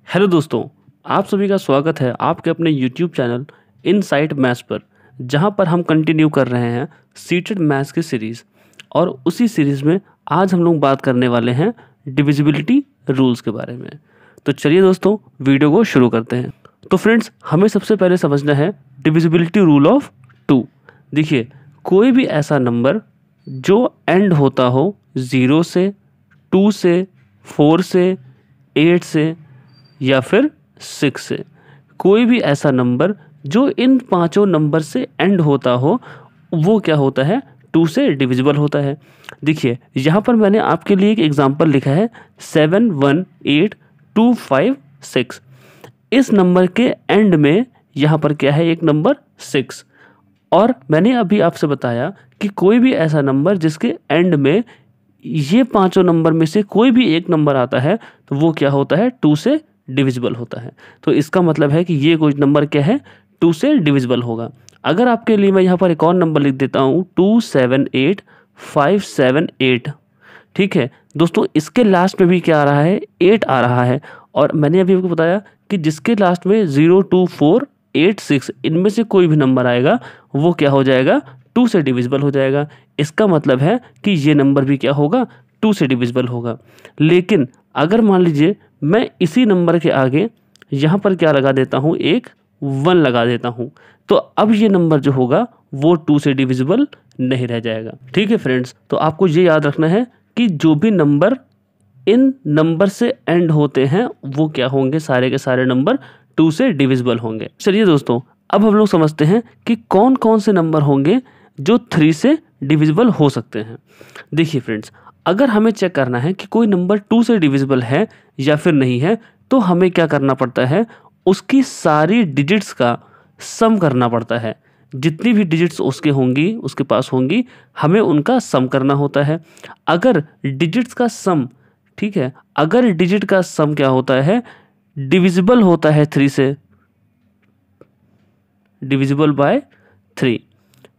Hello दोस्तों, आप सभी का स्वागत है आपके अपने YouTube चैनल इनसाइट मैथ्स पर, जहां पर हम कंटिन्यू कर रहे हैं सीटेड मैथ्स की सीरीज़। और उसी सीरीज़ में आज हम लोग बात करने वाले हैं डिविजिबिलिटी रूल्स के बारे में। तो चलिए दोस्तों, वीडियो को शुरू करते हैं। तो फ्रेंड्स, हमें सबसे पहले समझना है डिविजिबिलिटी रूल ऑफ 2। देखिए, कोई भी ऐसा नंबर जो एंड होता हो 0 से, 2 से, 4 से, 8 से या फिर 6 से, कोई भी ऐसा नंबर जो इन पांचों नंबर से एंड होता हो, वो क्या होता है, 2 से डिविजिबल होता है। देखिए, यहाँ पर मैंने आपके लिए एक एग्जांपल लिखा है 718256। इस नंबर के एंड में यहाँ पर क्या है, एक नंबर 6। और मैंने अभी आपसे बताया कि कोई भी ऐसा नंबर जिसके एंड में ये पांचों नंबर में से कोई भी एक नंबर आता है, तो वो क्या होता है, 2 से डिविजिबल होता है। तो इसका मतलब है कि ये कोई नंबर क्या है, 2 से डिविजिबल होगा। अगर आपके लिए मैं यहाँ पर एक और नंबर लिख देता हूँ 278578। ठीक है दोस्तों, इसके लास्ट में भी क्या आ रहा है, 8 आ रहा है। और मैंने अभी आपको बताया कि जिसके लास्ट में 0, 2, 4, 8, 6 इनमें से कोई भी नंबर आएगा, वो क्या हो जाएगा, 2 से डिविजिबल हो जाएगा। इसका मतलब है कि ये नंबर भी क्या होगा, 2 से डिविजिबल होगा। लेकिन अगर मान लीजिए मैं इसी नंबर के आगे यहाँ पर क्या लगा देता हूँ, एक 1 लगा देता हूँ, तो अब ये नंबर जो होगा वो 2 से डिविजिबल नहीं रह जाएगा। ठीक है फ्रेंड्स, तो आपको ये याद रखना है कि जो भी नंबर इन नंबर से एंड होते हैं, वो क्या होंगे, सारे के सारे नंबर 2 से डिविजिबल होंगे। चलिए दोस्तों, अब हम लोग समझते हैं कि कौन कौन से नंबर होंगे जो 3 से डिविजिबल हो सकते हैं। देखिए फ्रेंड्स, अगर हमें चेक करना है कि कोई नंबर 2 से डिविजिबल है या फिर नहीं है, तो हमें क्या करना पड़ता है, उसकी सारी डिजिट्स का सम करना पड़ता है। जितनी भी डिजिट्स उसके होंगी, उसके पास होंगी, हमें उनका सम करना होता है। अगर डिजिट्स का सम, ठीक है, अगर डिजिट का सम क्या होता है, डिविजिबल होता है 3 से, डिविजिबल बाय 3।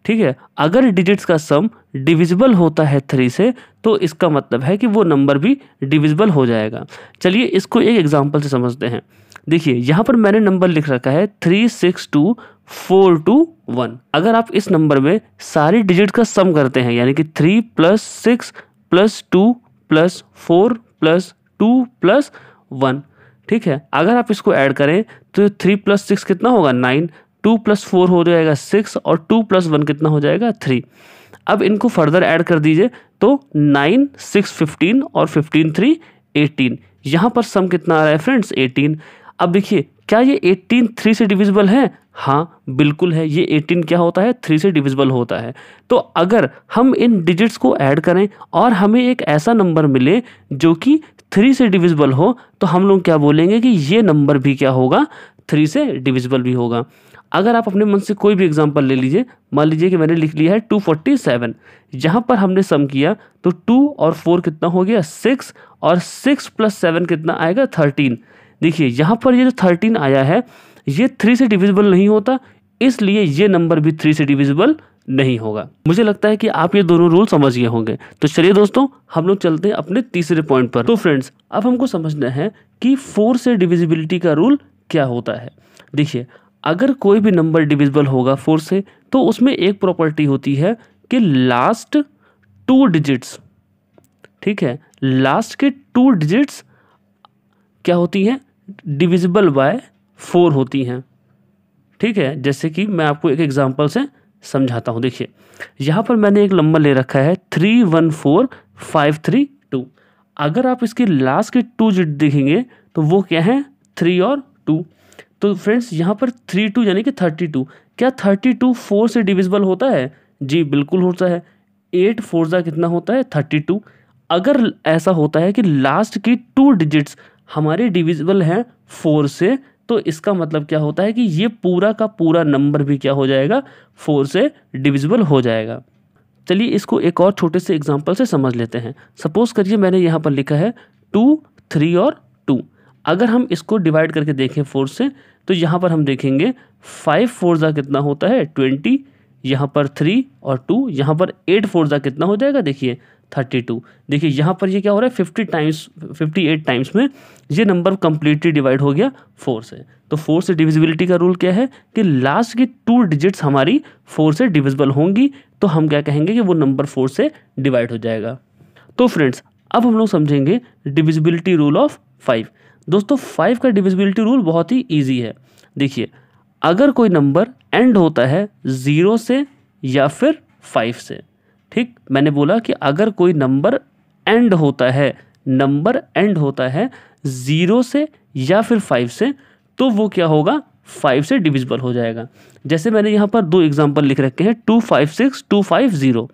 ठीक है, अगर डिजिट्स का सम डिविजिबल होता है 3 से, तो इसका मतलब है कि वो नंबर भी डिविजिबल हो जाएगा। चलिए इसको एक एग्जांपल से समझते हैं। देखिए, यहाँ पर मैंने नंबर लिख रखा है 362421। अगर आप इस नंबर में सारी डिजिट का सम करते हैं, यानी कि 3 + 6 + 2 + 4 + 2 + 1, ठीक है, अगर आप इसको ऐड करें तो 3 + 6 कितना होगा, 9, 2 + 4 हो जाएगा 6 और 2 + 1 कितना हो जाएगा, 3। अब इनको फर्दर ऐड कर दीजिए तो 9, 6, 15 और 15, 3, 18। यहाँ पर सम कितना आ रहा है फ्रेंड्स, 18। अब देखिए, क्या ये 18 3 से डिविजिबल है? हाँ बिल्कुल है, ये 18 क्या होता है, 3 से डिविजिबल होता है। तो अगर हम इन डिजिट्स को ऐड करें और हमें एक ऐसा नंबर मिले जो कि 3 से डिविजिबल हो, तो हम लोग क्या बोलेंगे कि ये नंबर भी क्या होगा, 3 से डिविजिबल भी होगा। अगर आप अपने मन से कोई भी एग्जांपल ले लीजिए, मान लीजिए कि मैंने लिख लिया है 247। यहाँ पर हमने सम किया तो 2 और 4 कितना हो गया, 6, और 6 + 7 कितना आएगा, 13। देखिए, यहाँ पर ये जो 13 आया है, ये 3 से डिविजिबल नहीं होता, इसलिए ये नंबर भी 3 से डिविजिबल नहीं होगा। मुझे लगता है कि आप ये दोनों रूल समझ गए होंगे। तो चलिए दोस्तों, हम लोग चलते हैं अपने तीसरे पॉइंट पर। तो फ्रेंड्स, अब हमको समझना है कि 4 से डिविजिबिलिटी का रूल क्या होता है। देखिए, अगर कोई भी नंबर डिविजिबल होगा 4 से, तो उसमें एक प्रॉपर्टी होती है कि लास्ट 2 डिजिट्स, ठीक है, लास्ट के 2 डिजिट्स क्या होती हैं, डिविजिबल बाय 4 होती हैं। ठीक है, जैसे कि मैं आपको एक एग्जांपल से समझाता हूँ। देखिए, यहाँ पर मैंने एक नंबर ले रखा है 314532। अगर आप इसके लास्ट के 2 डिजिट देखेंगे तो वो क्या है, 3 और 2। तो फ्रेंड्स, यहाँ पर 32 यानी कि 32, क्या 32 4 से डिविजिबल होता है? जी बिल्कुल होता है। 8 4 कितना होता है, 32। अगर ऐसा होता है कि लास्ट की 2 डिजिट्स हमारे डिविजिबल हैं 4 से, तो इसका मतलब क्या होता है कि ये पूरा का पूरा नंबर भी क्या हो जाएगा, 4 से डिविजिबल हो जाएगा। चलिए इसको एक और छोटे से एग्जांपल से समझ लेते हैं। सपोज करिए मैंने यहाँ पर लिखा है 2, 3 और 2। अगर हम इसको डिवाइड करके देखें 4 से, तो यहाँ पर हम देखेंगे 5 4 कितना होता है, 20, यहाँ पर 3 और 2, यहाँ पर 8 4 कितना हो जाएगा, देखिए 32। देखिए यहाँ पर ये क्या हो रहा है 58 टाइम्स में ये नंबर कंप्लीटली डिवाइड हो गया 4 से। तो 4 से डिविजिबिलिटी का रूल क्या है कि लास्ट की 2 डिजिट्स हमारी 4 से डिविजिबल होंगी, तो हम क्या कहेंगे कि वो नंबर 4 से डिवाइड हो जाएगा। तो फ्रेंड्स अब हम लोग समझेंगे डिविजिबिलिटी रूल ऑफ 5। दोस्तों 5 का डिविजिबिलिटी रूल बहुत ही ईजी है। देखिए अगर कोई नंबर एंड होता है 0 से या फिर 5 से, ठीक, मैंने बोला कि अगर कोई नंबर एंड होता है 0 से या फिर 5 से, तो वो क्या होगा 5 से डिविजिबल हो जाएगा। जैसे मैंने यहाँ पर 2 एग्जांपल लिख रखे हैं 256 250,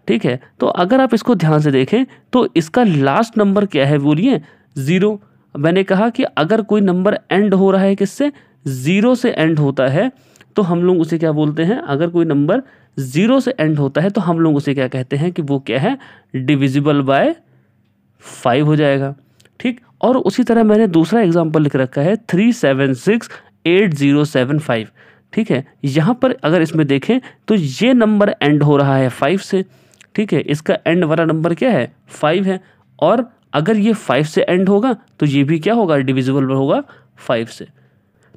ठीक है। तो अगर आप इसको ध्यान से देखें तो इसका लास्ट नंबर क्या है बोलिए 0। मैंने कहा कि अगर कोई नंबर एंड हो रहा है किससे 0 से एंड होता है तो हम लोग उसे क्या बोलते हैं, अगर कोई नंबर 0 से एंड होता है तो हम लोग उसे क्या कहते हैं कि वो क्या है डिविजिबल बाय 5 हो जाएगा, ठीक। और उसी तरह मैंने दूसरा एग्जांपल लिख रखा है 3768075, ठीक है। यहाँ पर अगर इसमें देखें तो ये नंबर एंड हो रहा है 5 से, ठीक है, इसका एंड वाला नंबर क्या है 5 है, और अगर ये 5 से एंड होगा तो ये भी क्या होगा डिविजिबल होगा 5 से।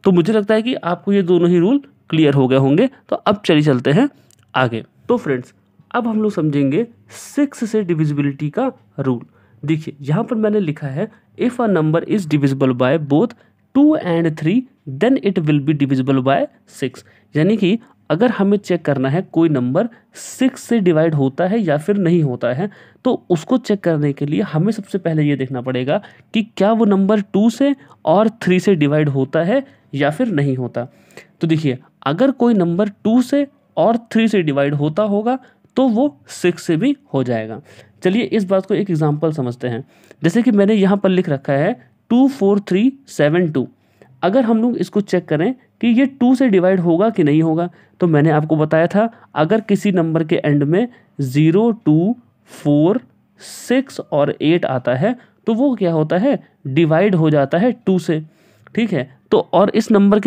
तो मुझे लगता है कि आपको ये दोनों ही रूल क्लियर हो गए होंगे। तो अब चलिए चलते हैं आगे। तो फ्रेंड्स अब हम लोग समझेंगे 6 से डिविजिबिलिटी का रूल। देखिए यहाँ पर मैंने लिखा है if a number is divisible by both 2 and 3 then it will be divisible by 6। यानी कि अगर हमें चेक करना है कोई नंबर 6 से डिवाइड होता है या फिर नहीं होता है, तो उसको चेक करने के लिए हमें सबसे पहले ये देखना पड़ेगा कि क्या वो नंबर 2 से और 3 से डिवाइड होता है या फिर नहीं होता। तो देखिए अगर कोई नंबर 2 से और 3 से डिवाइड होता होगा तो वो 6 से भी हो जाएगा। चलिए इस बात को एक एग्जांपल समझते हैं। जैसे कि मैंने यहाँ पर लिख रखा है 24372। अगर हम लोग इसको चेक करें कि ये 2 से डिवाइड होगा कि नहीं होगा, तो मैंने आपको बताया था अगर किसी नंबर के एंड में 0 2 4 6 और 8 आता है तो वो क्या होता है डिवाइड हो जाता है 2 से, ठीक है। तो और इस नंबर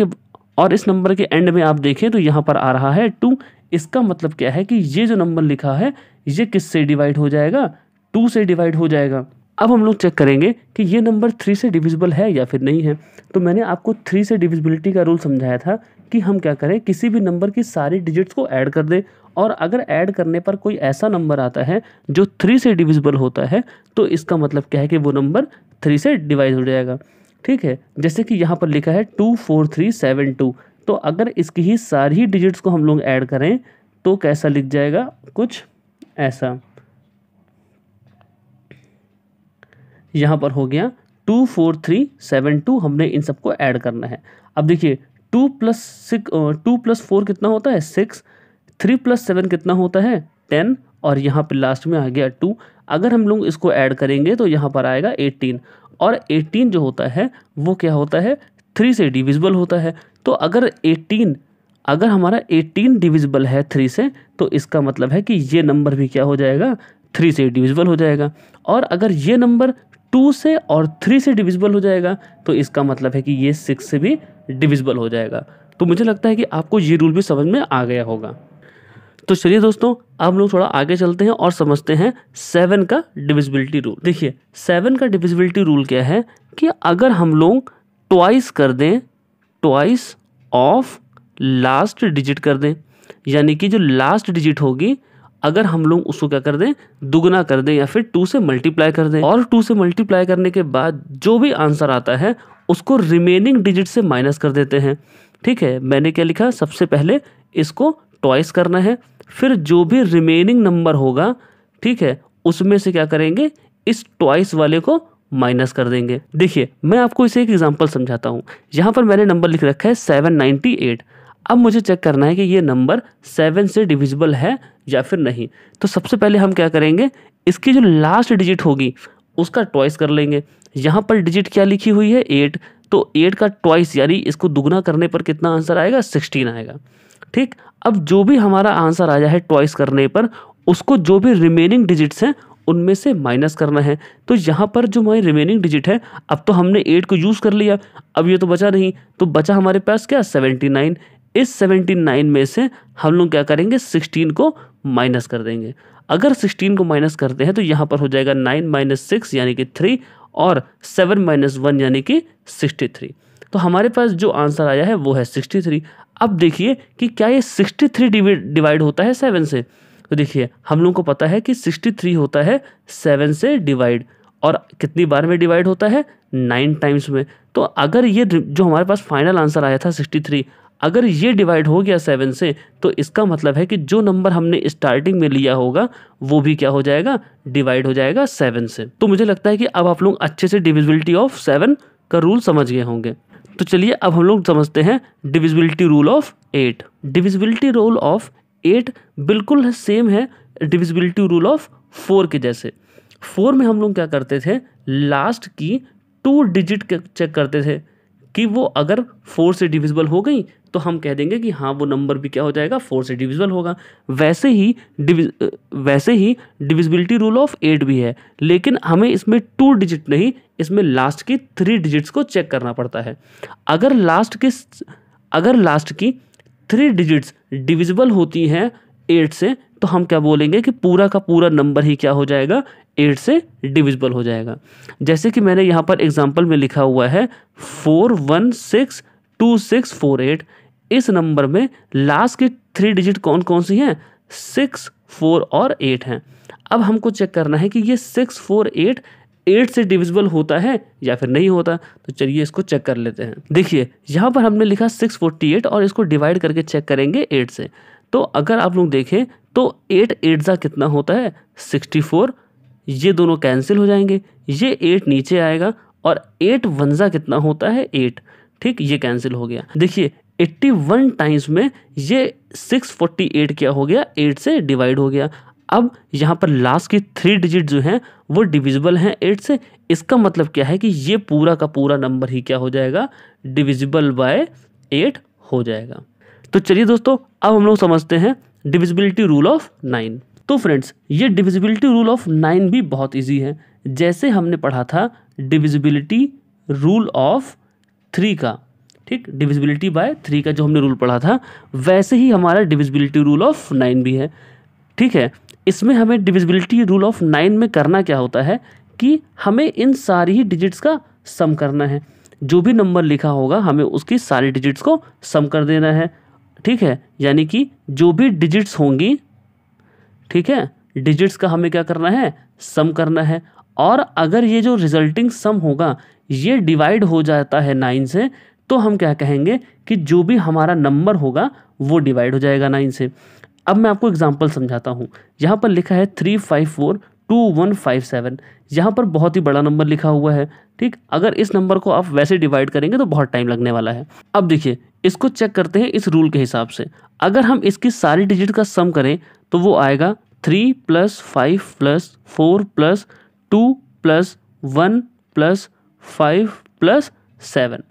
के एंड में आप देखें तो यहाँ पर आ रहा है 2। इसका मतलब क्या है कि ये जो नंबर लिखा है ये किससे डिवाइड हो जाएगा 2 से डिवाइड हो जाएगा। अब हम लोग चेक करेंगे कि ये नंबर 3 से डिविजिबल है या फिर नहीं है। तो मैंने आपको 3 से डिविजिबिलिटी का रूल समझाया था कि हम क्या करें किसी भी नंबर की सारी डिजिट्स को ऐड कर दें, और अगर ऐड करने पर कोई ऐसा नंबर आता है जो 3 से डिविजिबल होता है तो इसका मतलब क्या है कि वो नंबर 3 से डिवाइड हो जाएगा, ठीक है। जैसे कि यहाँ पर लिखा है 24372। तो अगर इसकी ही सारी डिजिट्स को हम लोग ऐड करें तो कैसा लिख जाएगा कुछ ऐसा। यहाँ पर हो गया 24372, हमने इन सबको ऐड करना है। अब देखिए 2 + 4 कितना होता है 6, 3 + 7 कितना होता है 10, और यहाँ पे लास्ट में आ गया 2। अगर हम लोग इसको ऐड करेंगे तो यहाँ पर आएगा 18, और 18 जो होता है वो क्या होता है 3 से डिविजिबल होता है। तो अगर हमारा 18 डिविजिबल है 3 से, तो इसका मतलब है कि ये नंबर भी क्या हो जाएगा 3 से डिविजिबल हो जाएगा। और अगर ये नंबर 2 से और 3 से डिविजिबल हो जाएगा तो इसका मतलब है कि ये 6 से भी डिविजिबल हो जाएगा। तो मुझे लगता है कि आपको ये रूल भी समझ में आ गया होगा। तो चलिए दोस्तों अब हम लोग थोड़ा आगे चलते हैं और समझते हैं 7 का डिविजिबिलिटी रूल। देखिए 7 का डिविजिबिलिटी रूल क्या है कि अगर हम लोग ट्वाइस कर दें, ट्वाइस ऑफ लास्ट डिजिट कर दें, यानी कि जो लास्ट डिजिट होगी अगर हम लोग उसको क्या कर दें दुगना कर दें या फिर 2 से मल्टीप्लाई कर दें, और 2 से मल्टीप्लाई करने के बाद जो भी आंसर आता है उसको रिमेनिंग डिजिट से माइनस कर देते हैं, ठीक है। मैंने क्या लिखा, सबसे पहले इसको ट्वाइस करना है, फिर जो भी रिमेनिंग नंबर होगा, ठीक है, उसमें से क्या करेंगे इस ट्वाइस वाले को माइनस कर देंगे। देखिए मैं आपको इसे एक एग्जांपल समझाता हूँ। यहाँ पर मैंने नंबर लिख रखा है 798। अब मुझे चेक करना है कि ये नंबर 7 से डिविजिबल है या फिर नहीं। तो सबसे पहले हम क्या करेंगे, इसकी जो लास्ट डिजिट होगी उसका ट्वाइस कर लेंगे। यहाँ पर डिजिट क्या लिखी हुई है 8, तो 8 का ट्वाइस यानी इसको दुगना करने पर कितना आंसर आएगा 16 आएगा, ठीक। अब जो भी हमारा आंसर आया है ट्वाइस करने पर उसको जो भी रिमेनिंग डिजिट्स हैं उनमें से माइनस करना है। तो यहाँ पर जो हमारी रिमेनिंग डिजिट है, अब तो हमने 8 को यूज़ कर लिया, अब ये तो बचा नहीं, तो बचा हमारे पास क्या 79। इस 79 में से हम लोग क्या करेंगे 16 को माइनस कर देंगे। अगर 16 को माइनस करते हैं तो यहाँ पर हो जाएगा 9 माइनस 6 यानी कि 3 और 7 माइनस 1 यानी कि 63। तो हमारे पास जो आंसर आया है वो है 63। अब देखिए कि क्या ये 63 डिवाइड होता है 7 से। तो देखिए हम लोग को पता है कि 63 होता है 7 से डिवाइड, और कितनी बार में डिवाइड होता है 9 टाइम्स में। तो अगर ये जो हमारे पास फाइनल आंसर आया था 63, अगर ये डिवाइड हो गया 7 से, तो इसका मतलब है कि जो नंबर हमने स्टार्टिंग में लिया होगा वो भी क्या हो जाएगा, डिवाइड हो जाएगा 7 से। तो मुझे लगता है कि अब आप लोग अच्छे से डिविजिबिलिटी ऑफ 7 का रूल समझ गए होंगे। तो चलिए अब हम लोग समझते हैं divisibility rule of 8। Divisibility rule of 8 बिल्कुल सेम है डिविजिबिलिटी रूल ऑफ 4 के जैसे। 4 में हम लोग क्या करते थे, लास्ट की 2 डिजिट चेक करते थे कि वो अगर 4 से डिविजिबल हो गई तो हम कह देंगे कि हाँ वो नंबर भी क्या हो जाएगा, 4 से डिविजिबल होगा। वैसे ही डिविजिबिलिटी रूल ऑफ 8 भी है, लेकिन हमें इसमें 2 डिजिट नहीं, इसमें लास्ट की 3 डिजिट्स को चेक करना पड़ता है। अगर लास्ट की 3 डिजिट्स डिविजिबल होती हैं 8 से, तो हम क्या बोलेंगे कि पूरा का पूरा नंबर ही क्या हो जाएगा, 8 से डिविजिबल हो जाएगा। जैसे कि मैंने यहाँ पर एग्जाम्पल में लिखा हुआ है 416264 इस नंबर में लास्ट की 3 डिजिट कौन कौन सी हैं, 6, 4 और 8 हैं। अब हमको चेक करना है कि ये 6, 4, 8 से डिविजिबल होता है या फिर नहीं होता। तो चलिए इसको चेक कर लेते हैं। देखिए यहाँ पर हमने लिखा 648 और इसको डिवाइड करके चेक करेंगे 8 से। तो अगर आप लोग देखें तो 8 8 सा कितना होता है, 64। ये दोनों कैंसिल हो जाएंगे, ये 8 नीचे आएगा, और 8 1 सा कितना होता है, 8। ठीक, ये कैंसिल हो गया। देखिए 81 टाइम्स में ये 648 क्या हो गया, 8 से डिवाइड हो गया। अब यहाँ पर लास्ट की 3 डिजिट जो हैं वो डिविजिबल हैं 8 से। इसका मतलब क्या है कि ये पूरा का पूरा नंबर ही क्या हो जाएगा, डिविजिबल बाय 8 हो जाएगा। तो चलिए दोस्तों अब हम लोग समझते हैं डिविजिबिलिटी रूल ऑफ 9। तो फ्रेंड्स ये डिविजिबिलिटी रूल ऑफ 9 भी बहुत इजी है। जैसे हमने पढ़ा था डिविजिबिलिटी रूल ऑफ 3 का, ठीक, डिविजिबिलिटी बाय 3 का जो हमने रूल पढ़ा था, वैसे ही हमारा डिविजिबिलिटी रूल ऑफ 9 भी है। ठीक है, इसमें हमें डिविजिबिलिटी रूल ऑफ 9 में करना क्या होता है कि हमें इन सारी ही डिजिट्स का सम करना है। जो भी नंबर लिखा होगा हमें उसकी सारी डिजिट्स को सम कर देना है। ठीक है, यानी कि जो भी डिजिट्स होंगी, ठीक है, डिजिट्स का हमें क्या करना है, सम करना है। और अगर ये जो रिजल्टिंग सम होगा ये डिवाइड हो जाता है 9 से, तो हम क्या कहेंगे कि जो भी हमारा नंबर होगा वो डिवाइड हो जाएगा 9 से। अब मैं आपको एग्जांपल समझाता हूँ। यहाँ पर लिखा है 3542157। यहाँ पर बहुत ही बड़ा नंबर लिखा हुआ है। ठीक, अगर इस नंबर को आप वैसे डिवाइड करेंगे तो बहुत टाइम लगने वाला है। अब देखिए इसको चेक करते हैं इस रूल के हिसाब से। अगर हम इसकी सारी डिजिट का सम करें तो वो आएगा 3 + 5 + 4 + 2 + 1 + 5 + 7।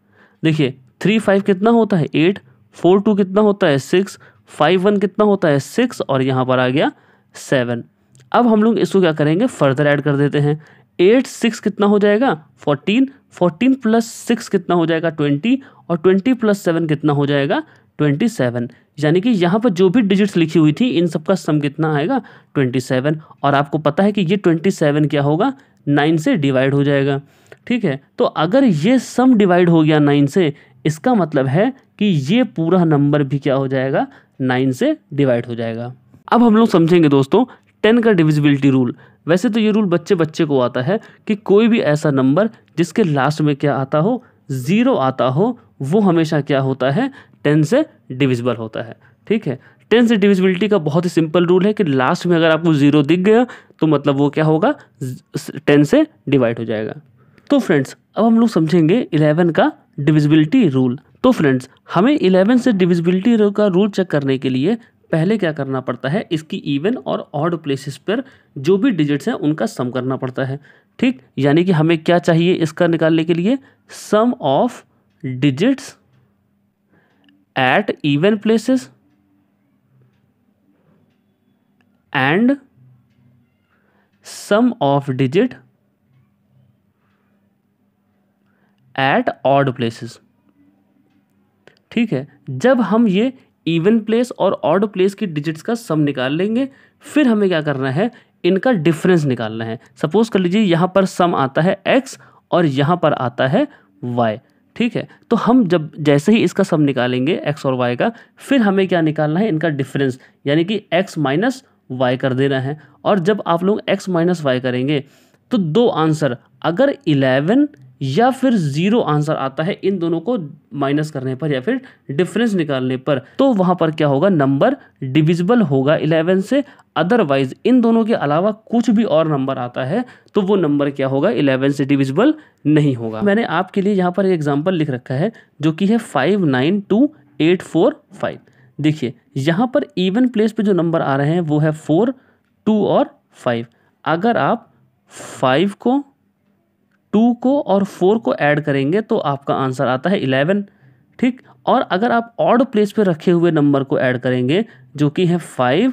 देखिए 3 5 कितना होता है 8, 4 2 कितना होता है 6, 5 1 कितना होता है 6, और यहाँ पर आ गया 7। अब हम लोग इसको क्या करेंगे, फर्दर ऐड कर देते हैं। 8 6 कितना हो जाएगा 14, 14 + 6 कितना हो जाएगा 20, और 20 + 7 कितना हो जाएगा 27। यानी कि यहाँ पर जो भी डिजिट्स लिखी हुई थी इन सब का सम कितना आएगा 27। और आपको पता है कि ये 27 क्या होगा, 9 से डिवाइड हो जाएगा। ठीक है, तो अगर ये सम डिवाइड हो गया 9 से, इसका मतलब है कि ये पूरा नंबर भी क्या हो जाएगा, 9 से डिवाइड हो जाएगा। अब हम लोग समझेंगे दोस्तों 10 का डिविजिबिलिटी रूल। वैसे तो ये रूल बच्चे बच्चे को आता है कि कोई भी ऐसा नंबर जिसके लास्ट में क्या आता हो, 0 आता हो, वो हमेशा क्या होता है, 10 से डिविजिबल होता है। ठीक है, 10 से डिविजिबिलिटी का बहुत ही सिंपल रूल है कि लास्ट में अगर आपको 0 दिख गया तो मतलब वो क्या होगा, 10 से डिवाइड हो जाएगा। तो फ्रेंड्स अब हम लोग समझेंगे 11 का डिविजिबिलिटी रूल। तो फ्रेंड्स हमें 11 से डिविजिबिलिटी का रूल चेक करने के लिए पहले क्या करना पड़ता है, इसकी इवन और ऑड प्लेसेस पर जो भी डिजिट्स हैं उनका सम करना पड़ता है। ठीक, यानी कि हमें क्या चाहिए इसका निकालने के लिए, sum of digits at even places and sum of digit at odd places. ठीक है, जब हम ये इवन प्लेस और ऑड प्लेस की डिजिट्स का सम निकाल लेंगे। फिर हमें क्या करना है, इनका डिफरेंस निकालना है। सपोज कर लीजिए यहाँ पर सम आता है x और यहाँ पर आता है y, ठीक है। तो हम जब जैसे ही इसका सम निकालेंगे x और y का, फिर हमें क्या निकालना है, इनका डिफरेंस, यानी कि x माइनस y कर देना है। और जब आप लोग x माइनस y करेंगे तो दो आंसर, अगर 11 या फिर 0 आंसर आता है इन दोनों को माइनस करने पर या फिर डिफरेंस निकालने पर, तो वहाँ पर क्या होगा, नंबर डिविजिबल होगा 11 से। अदरवाइज इन दोनों के अलावा कुछ भी और नंबर आता है तो वो नंबर क्या होगा, 11 से डिविजिबल नहीं होगा। मैंने आपके लिए यहाँ पर एक एग्जाम्पल लिख रखा है जो कि है 592845। देखिए यहाँ पर इवन प्लेस पे जो नंबर आ रहे हैं वो है 4, 2 और 5। अगर आप 5 को, 2 को और 4 को ऐड करेंगे तो आपका आंसर आता है 11, ठीक। और अगर आप ऑड प्लेस पे रखे हुए नंबर को ऐड करेंगे जो कि है 5,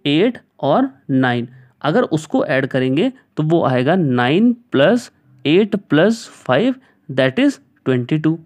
8 और 9, अगर उसको ऐड करेंगे तो वो आएगा 9 + 8 + 5 दैट इज़ 22,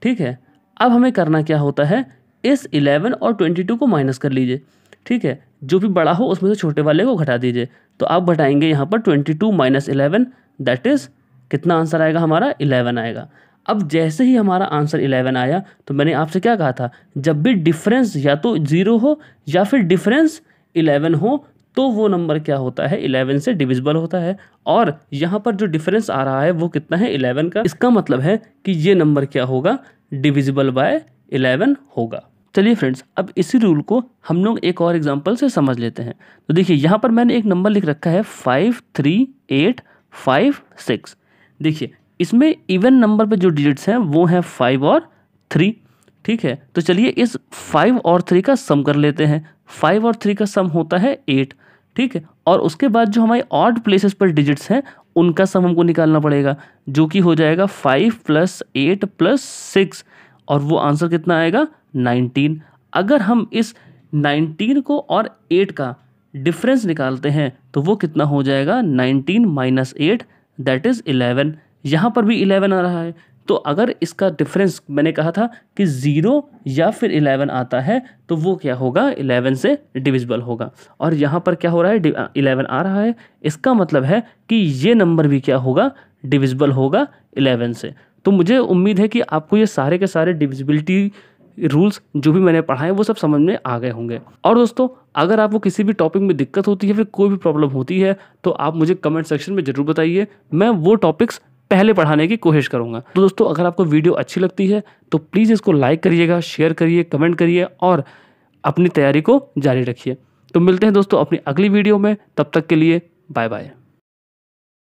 ठीक है। अब हमें करना क्या होता है, इस 11 और 22 को माइनस कर लीजिए, ठीक है। जो भी बड़ा हो उसमें से छोटे वाले को घटा दीजिए। तो आप घटाएंगे यहाँ पर 22 - 11 दैट इज़ कितना आंसर आएगा हमारा, 11 आएगा। अब जैसे ही हमारा आंसर 11 आया तो मैंने आपसे क्या कहा था, जब भी डिफरेंस या तो 0 हो या फिर डिफरेंस 11 हो तो वो नंबर क्या होता है, 11 से डिविजिबल होता है। और यहाँ पर जो डिफरेंस आ रहा है वो कितना है, 11 का। इसका मतलब है कि ये नंबर क्या होगा, डिविजिबल बाय 11 होगा। चलिए फ्रेंड्स, अब इसी रूल को हम लोग एक और एग्जांपल से समझ लेते हैं। तो देखिए यहाँ पर मैंने एक नंबर लिख रखा है 53856। देखिए इसमें इवन नंबर पे जो डिजिट्स हैं वो हैं 5 और 3, ठीक है। तो चलिए इस 5 और 3 का सम कर लेते हैं। 5 और 3 का सम होता है 8, ठीक है। और उसके बाद जो हमारे ऑड प्लेसेस पर डिजिट्स हैं उनका सम हमको निकालना पड़ेगा, जो कि हो जाएगा 5 + 8 + 6, और वो आंसर कितना आएगा, 19। अगर हम इस 19 को और 8 का डिफरेंस निकालते हैं तो वो कितना हो जाएगा, 19 - 8 दैट इज़ 11। यहाँ पर भी 11 आ रहा है, तो अगर इसका डिफरेंस मैंने कहा था कि 0 या फिर 11 आता है तो वो क्या होगा, 11 से डिविजिबल होगा। और यहाँ पर क्या हो रहा है, 11 आ रहा है, इसका मतलब है कि ये नंबर भी क्या होगा, डिविजिबल होगा 11 से। तो मुझे उम्मीद है कि आपको ये सारे के सारे डिविजिबिलिटी रूल्स जो भी मैंने पढ़ाए वो सब समझ में आ गए होंगे। और दोस्तों, अगर आपको किसी भी टॉपिक में दिक्कत होती है, फिर कोई भी प्रॉब्लम होती है, तो आप मुझे कमेंट सेक्शन में ज़रूर बताइए, मैं वो टॉपिक्स पहले पढ़ाने की कोशिश करूंगा। तो दोस्तों, अगर आपको वीडियो अच्छी लगती है तो प्लीज़ इसको लाइक करिएगा, शेयर करिए, कमेंट करिए और अपनी तैयारी को जारी रखिए। तो मिलते हैं दोस्तों अपनी अगली वीडियो में, तब तक के लिए बाय बाय।